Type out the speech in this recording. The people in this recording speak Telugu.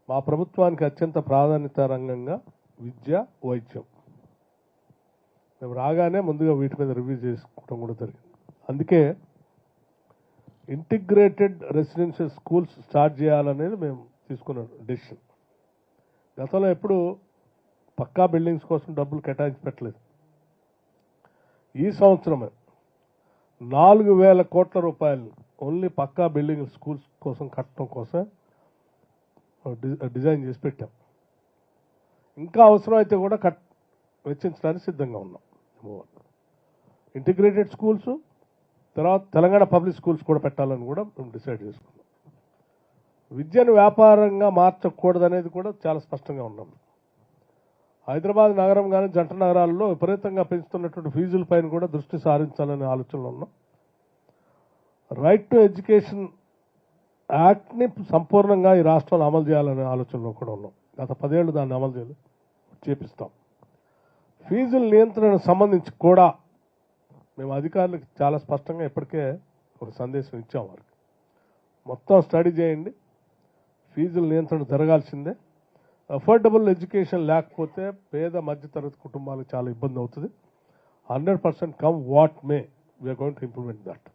మా ప్రభుత్వానికి అత్యంత ప్రాధాన్యత రంగంగా విద్య, వైద్యం. మేము రాగానే ముందుగా వీటి మీద రివ్యూ చేసుకోవడం కూడా జరిగింది. అందుకే ఇంటిగ్రేటెడ్ రెసిడెన్షియల్ స్కూల్స్ స్టార్ట్ చేయాలనేది మేము తీసుకున్న డెసిషన్. గతంలో ఎప్పుడు పక్కా బిల్డింగ్స్ కోసం డబ్బులు కేటాయించి పెట్టలేదు. ఈ సంవత్సరమే 4,000 కోట్ల రూపాయలు ఓన్లీ పక్కా బిల్డింగ్ స్కూల్స్ కోసం కట్టడం కోసం డిజైన్ చేసి పెట్టాం. ఇంకా అవసరమైతే కూడా వెచ్చించడానికి సిద్ధంగా ఉన్నాం. ఇంటిగ్రేటెడ్ స్కూల్స్, తర్వాత తెలంగాణ పబ్లిక్ స్కూల్స్ కూడా పెట్టాలని కూడా మేము డిసైడ్ చేసుకున్నాం. విద్యను వ్యాపారంగా మార్చకూడదనేది కూడా చాలా స్పష్టంగా ఉన్నాం. హైదరాబాద్ నగరం కానీ జంట నగరాల్లో విపరీతంగా పెంచుతున్నటువంటి ఫీజుల పైన కూడా దృష్టి సారించాలనే ఆలోచనలో ఉన్నాం. రైట్ టు ఎడ్యుకేషన్ యాక్ట్ని సంపూర్ణంగా ఈ రాష్ట్రంలో అమలు చేయాలనే ఆలోచనలో కూడా ఉన్నాం. గత 10 ఏళ్ళు దాన్ని అమలు చేపిస్తాం. ఫీజుల నియంత్రణకు సంబంధించి కూడా మేము అధికారులకు చాలా స్పష్టంగా ఇప్పటికే ఒక సందేశం ఇచ్చాం. వారికి మొత్తం స్టడీ చేయండి, ఫీజుల నియంత్రణ జరగాల్సిందే. అఫోర్డబుల్ ఎడ్యుకేషన్ లేకపోతే పేద మధ్యతరగతి కుటుంబాలకు చాలా ఇబ్బంది అవుతుంది. 100% come what may we are going to implement that.